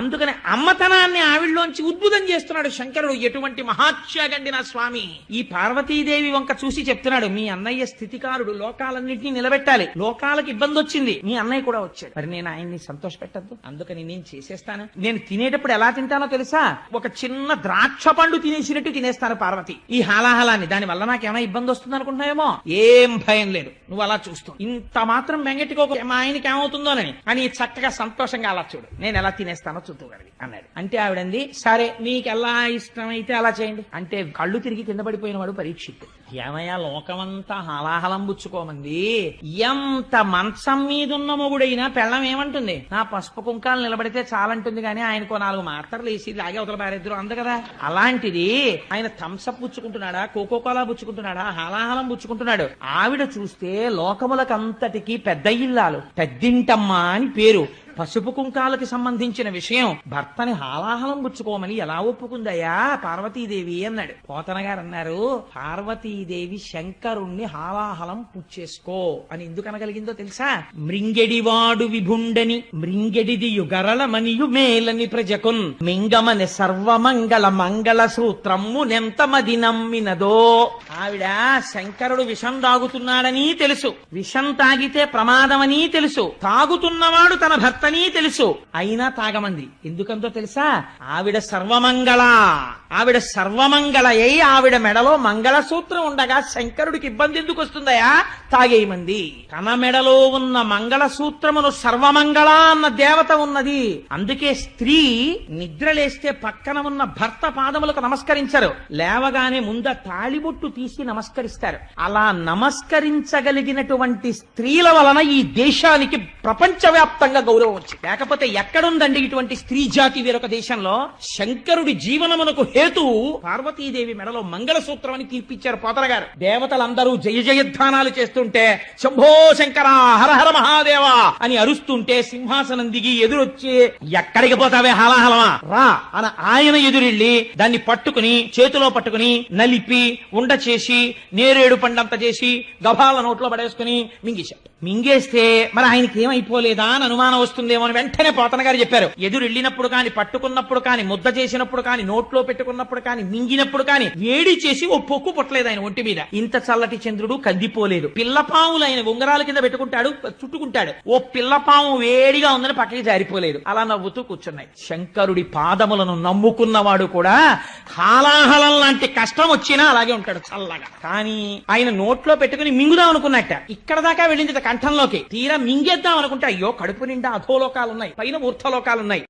అందుకని అమ్మతనాన్ని ఆవిడలోంచి ఉద్భుతం చేస్తున్నాడు శంకరుడు. ఎటువంటి మహాత్యాగండి నా స్వామి. ఈ పార్వతీదేవి వంక చూసి చెప్తున్నాడు, మీ అన్నయ్య స్థితికారుడు, లోకాలన్నింటినీ నిలబెట్టాలి, లోకాలకు ఇబ్బంది వచ్చింది, మీ అన్నయ్య కూడా వచ్చాడు, మరి నేను ఆయన్ని సంతోష పెట్టద్దు, అందుకని నేను చేసేస్తాను. నేను తినేటప్పుడు ఎలా తింటానో తెలుసా, ఒక చిన్న ద్రాక్ష పండు తినేసినట్టు తినేస్తాను పార్వతి ఈ హాలాహలాన్ని. దాని వల్ల నాకేమైనా ఇబ్బంది వస్తుంది అనుకుంటున్నాయేమో, ఏం భయం లేదు, నువ్వు అలా చూస్తూ ఇంత మాత్రం బెంగెట్టుకోక మా ఆయనకి ఏమవుతుందోనని అని చక్కగా సంతోషంగా అలా చూడు, నేను ఎలా తినేస్తానో చూద్దుగలిగి అన్నాడు. అంటే ఆవిడంది, సరే మీకు ఎలా ఇష్టమైతే అలా చేయండి అంటే. కళ్ళు తిరిగి కింద పడిపోయిన వాడు పరీక్షిత్, ఏమయ్యా లోకమంతా హాలాహలం పుచ్చుకోమంది, ఎంత మంచం మీదున్న మొగుడైనా పెళ్ళం ఏమంటుంది, నా పసుపు కుంకాలు నిలబడితే చాలంటుంది కానీ ఆయనకో 4 మాత్రలు వేసి లాగే అవతల పారేద్దరు అంద కదా. అలాంటిది ఆయన థమ్సప్ పుచ్చుకుంటున్నాడా, కోకోకోలా పుచ్చుకుంటున్నాడా, హాలాహలం పుచ్చుకుంటున్నాడు. ఆవిడ చూస్తే లోకములకంతటికి పెద్ద ఇల్లాలు, పెద్దింటమ్మ అని పేరు, పసుపు కుంకాలకి సంబంధించిన విషయం, భర్తని హాలాహలం పుచ్చుకోమని ఎలా ఒప్పుకుందయ్యా పార్వతీదేవి అన్నాడు. పోతన గారు అన్నారు, పార్వతీదేవి శంకరుణ్ణి హాలాహలం పుచ్చేసుకో అని ఎందుకు అనగలిగిందో తెలుసా, మృంగెడివాడు విభుండని మృంగెడిది యుగరళమనియు మేలని ప్రజకున్ మింగమని సర్వమంగళ మంగళ సూత్రము నెంతమది నమ్మినదో. ఆవిడ శంకరుడు విషం తాగుతున్నాడని తెలుసు, విషం తాగితే ప్రమాదమని తెలుసు, తాగుతున్నవాడు తన భర్త తెలుసు, అయినా తాగమంది. ఎందుకంతో తెలుసా, ఆవిడ సర్వమంగళ, ఆవిడ సర్వమంగళయ్యి ఆవిడ మెడలో మంగళసూత్రం ఉండగా శంకరుడికి ఇబ్బంది ఎందుకు వస్తుందయా, తాగేయమంది. తన మెడలో ఉన్న మంగళసూత్రమును సర్వమంగళ అన్న దేవత ఉన్నది. అందుకే స్త్రీ నిద్రలేస్తే పక్కన ఉన్న భర్త పాదములకు నమస్కరించరు, లేవగానే ముంద తాళిబొట్టు తీసి నమస్కరిస్తారు. అలా నమస్కరించగలిగినటువంటి స్త్రీల వలన ఈ దేశానికి ప్రపంచవ్యాప్తంగా గౌరవం వచ్చింది. లేకపోతే ఎక్కడుందండి ఇటువంటి స్త్రీ జాతి వేరొక దేశంలో. శంకరుడి జీవనమునకు హేతు పార్వతీదేవి మెడలో మంగళసూత్రం అని తీర్పిచ్చారు పోతన గారు. దేవతలందరూ జయ జయధ్వానాలు చేస్తుంటే శంభో శంకర హరహర మహాదేవ అని అరుస్తుంటే సింహాసనం దిగి ఎదురొచ్చి, ఎక్కడికి పోతావే హాలాహలమా రా అని ఆయన ఎదురెళ్ళి దాన్ని పట్టుకుని చేతిలో పట్టుకుని నలిపి ఉండ చేసి నేరేడు పండంత చేసి గభాల నోట్లో పడేసుకుని మింగేశాడు. మింగేస్తే మరి ఆయనకి ఏమైపోలేదా అని అనుమానం వస్తుందేమో అని వెంటనే పోతన గారు చెప్పారు, ఎదురెళ్ళినప్పుడు కాని, పట్టుకున్నప్పుడు కాని, ముద్ద చేసినప్పుడు కాని, నోట్లో పెట్టుకున్నప్పుడు కాని, మింగినప్పుడు కాని వేడి చేసి ఓ పొక్కు పుట్టలేదు ఆయన ఒంటి మీద. ఇంత చల్లటి చంద్రుడు కందిపోలేదు. పిల్లపాములు ఆయన ఉంగరాల కింద పెట్టుకుంటాడు, చుట్టుకుంటాడు, ఓ పిల్లపాము వేడిగా ఉందని పక్కకి జారిపోలేదు. అలా నవ్వుతూ కూర్చున్నాయి. శంకరుడి పాదములను నమ్ముకున్నవాడు కూడా హాలాహలం లాంటి కష్టం వచ్చినా అలాగే ఉంటాడు చల్లగా. కానీ ఆయన నోట్లో పెట్టుకుని మింగుదాం అనుకున్నట్ట, ఇక్కడ దాకా వెళ్ళింది కంఠంలోకి, తీరా మింగేద్దాం అనుకుంటే అయ్యో కడుపు నిండా అధోలోకాలున్నాయి, పైన ఊర్ధ్వలోకాలున్నాయి.